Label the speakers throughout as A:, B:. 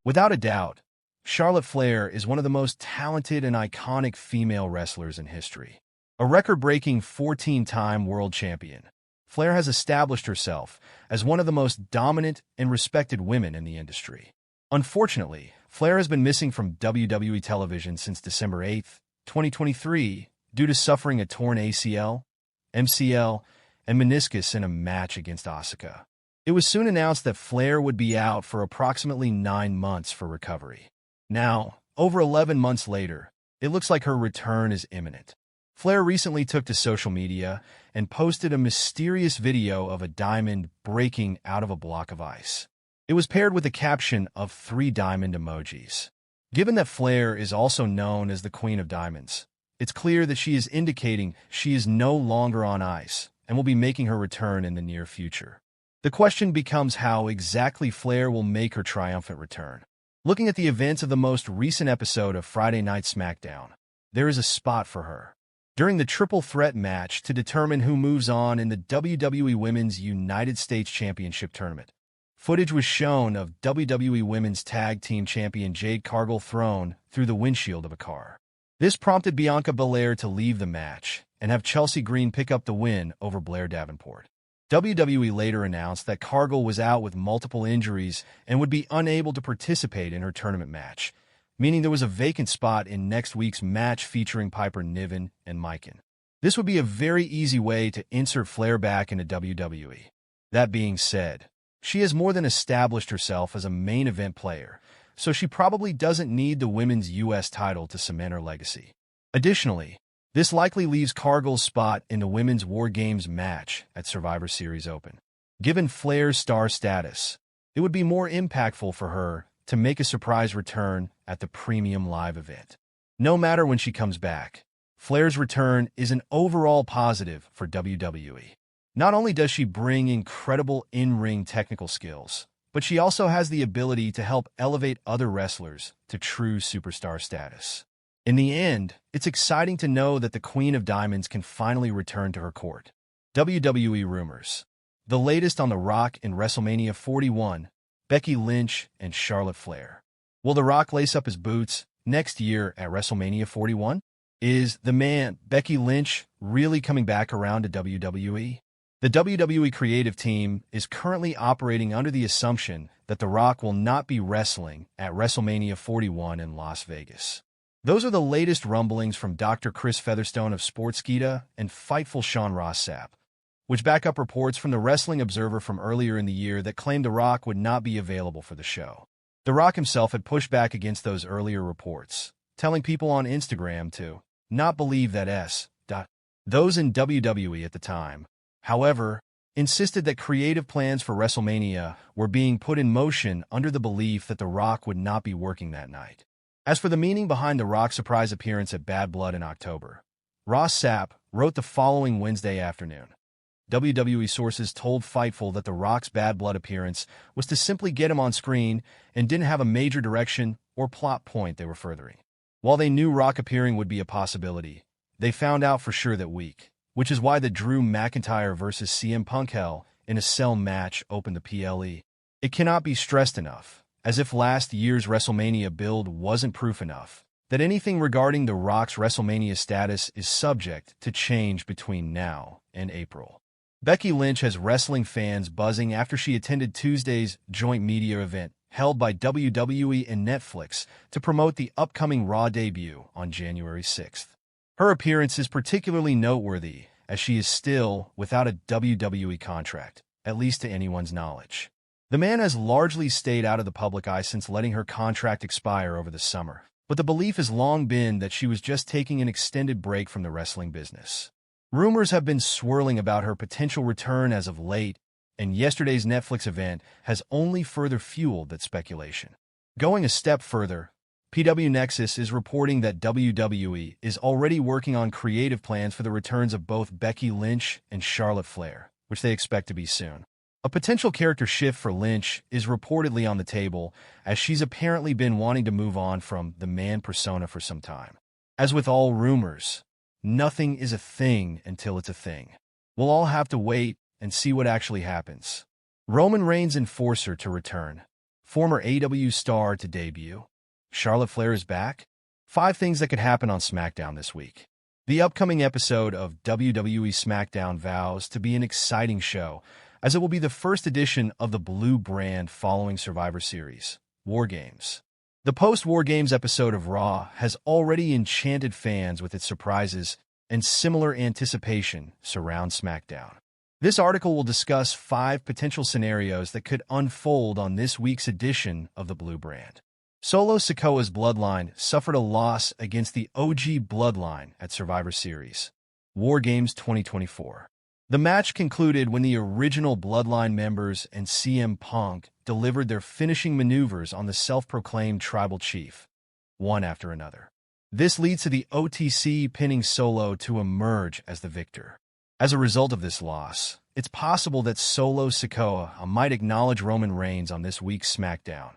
A: Without a doubt, Charlotte Flair is one of the most talented and iconic female wrestlers in history. A record-breaking 14-time world champion, Flair has established herself as one of the most dominant and respected women in the industry. Unfortunately, Flair has been missing from WWE television since December 8, 2023, due to suffering a torn ACL, MCL, and meniscus in a match against Asuka. It was soon announced that Flair would be out for approximately 9 months for recovery. Now, over 11 months later, it looks like her return is imminent. Flair recently took to social media and posted a mysterious video of a diamond breaking out of a block of ice. It was paired with a caption of 3 diamond emojis. Given that Flair is also known as the Queen of Diamonds, it's clear that she is indicating she is no longer on ice and will be making her return in the near future. The question becomes how exactly Flair will make her triumphant return. Looking at the events of the most recent episode of Friday Night SmackDown, there is a spot for her. During the triple threat match to determine who moves on in the WWE Women's United States Championship Tournament, footage was shown of WWE Women's Tag Team Champion Jade Cargill thrown through the windshield of a car. This prompted Bianca Belair to leave the match and have Chelsea Green pick up the win over Blair Davenport. WWE later announced that Cargill was out with multiple injuries and would be unable to participate in her tournament match, meaning there was a vacant spot in next week's match featuring Piper Niven and Myken. This would be a very easy way to insert Flair back into WWE. That being said, she has more than established herself as a main event player, so she probably doesn't need the women's U.S. title to cement her legacy. Additionally, this likely leaves Cargill's spot in the Women's War Games match at Survivor Series Open. Given Flair's star status, it would be more impactful for her to make a surprise return at the Premium Live event. No matter when she comes back, Flair's return is an overall positive for WWE. Not only does she bring incredible in-ring technical skills, but she also has the ability to help elevate other wrestlers to true superstar status. In the end, it's exciting to know that the Queen of Diamonds can finally return to her court. WWE rumors. The latest on The Rock in WrestleMania 41, Becky Lynch and Charlotte Flair. Will The Rock lace up his boots next year at WrestleMania 41? Is the man, Becky Lynch, really coming back around to WWE? The WWE creative team is currently operating under the assumption that The Rock will not be wrestling at WrestleMania 41 in Las Vegas. Those are the latest rumblings from Dr. Chris Featherstone of Sportskeeda and Fightful Sean Ross Sapp, which back up reports from the Wrestling Observer from earlier in the year that claimed The Rock would not be available for the show. The Rock himself had pushed back against those earlier reports, telling people on Instagram to not believe that those in WWE at the time, however, insisted that creative plans for WrestleMania were being put in motion under the belief that The Rock would not be working that night. As for the meaning behind The Rock's surprise appearance at Bad Blood in October, Ross Sapp wrote the following Wednesday afternoon. WWE sources told Fightful that The Rock's Bad Blood appearance was to simply get him on screen and didn't have a major direction or plot point they were furthering. While they knew Rock appearing would be a possibility, they found out for sure that week, which is why the Drew McIntyre vs. CM Punk Hell in a Cell match opened the PLE. It cannot be stressed enough, as if last year's WrestleMania build wasn't proof enough, that anything regarding The Rock's WrestleMania status is subject to change between now and April. Becky Lynch has wrestling fans buzzing after she attended Tuesday's joint media event held by WWE and Netflix to promote the upcoming Raw debut on January 6th. Her appearance is particularly noteworthy as she is still without a WWE contract, at least to anyone's knowledge. The man has largely stayed out of the public eye since letting her contract expire over the summer, but the belief has long been that she was just taking an extended break from the wrestling business. Rumors have been swirling about her potential return as of late, and yesterday's Netflix event has only further fueled that speculation. Going a step further, PW Nexus is reporting that WWE is already working on creative plans for the returns of both Becky Lynch and Charlotte Flair, which they expect to be soon. A potential character shift for Lynch is reportedly on the table, as she's apparently been wanting to move on from the man persona for some time. As with all rumors, nothing is a thing until it's a thing. We'll all have to wait and see what actually happens. Roman Reigns' enforcer to return. former AEW star to debut. Charlotte Flair is back. 5 things that could happen on SmackDown this week. The upcoming episode of WWE SmackDown vows to be an exciting show, as it will be the first edition of the Blue brand following Survivor Series, War Games. The post-War Games episode of Raw has already enchanted fans with its surprises, and similar anticipation surrounds SmackDown. This article will discuss 5 potential scenarios that could unfold on this week's edition of the Blue brand. Solo Sikoa's bloodline suffered a loss against the OG bloodline at Survivor Series, War Games 2024. The match concluded when the original bloodline members and CM Punk delivered their finishing maneuvers on the self-proclaimed tribal chief, one after another. This leads to the OTC pinning Solo to emerge as the victor. As a result of this loss, it's possible that Solo Sikoa might acknowledge Roman Reigns on this week's SmackDown,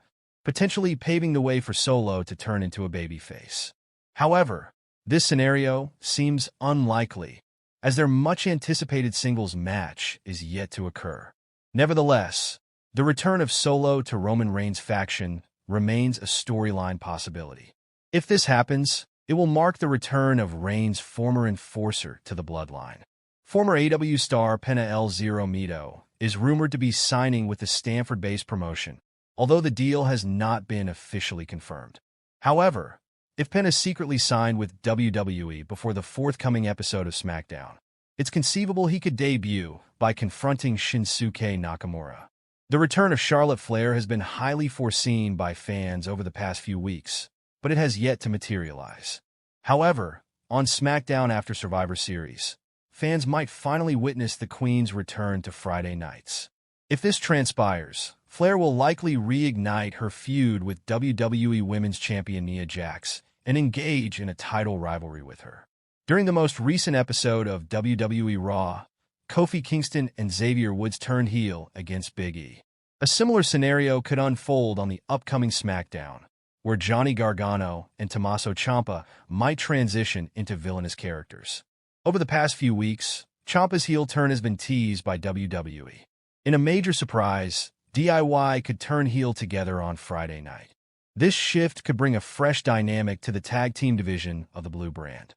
A: potentially paving the way for Solo to turn into a babyface. However, this scenario seems unlikely, as their much-anticipated singles match is yet to occur. Nevertheless, the return of Solo to Roman Reigns' faction remains a storyline possibility. If this happens, it will mark the return of Reigns' former enforcer to the bloodline. Former AEW star Penta El Zero Miedo is rumored to be signing with the Stanford-based promotion, although the deal has not been officially confirmed. However, if Penta secretly signed with WWE before the forthcoming episode of SmackDown, it's conceivable he could debut by confronting Shinsuke Nakamura. The return of Charlotte Flair has been highly foreseen by fans over the past few weeks, but it has yet to materialize. However, on SmackDown after Survivor Series, fans might finally witness the Queen's return to Friday nights. If this transpires, Flair will likely reignite her feud with WWE Women's Champion Nia Jax and engage in a title rivalry with her. During the most recent episode of WWE Raw, Kofi Kingston and Xavier Woods turned heel against Big E. A similar scenario could unfold on the upcoming SmackDown, where Johnny Gargano and Tommaso Ciampa might transition into villainous characters. Over the past few weeks, Ciampa's heel turn has been teased by WWE. In a major surprise, DIY could turn heel together on Friday night. This shift could bring a fresh dynamic to the tag team division of the Blue brand.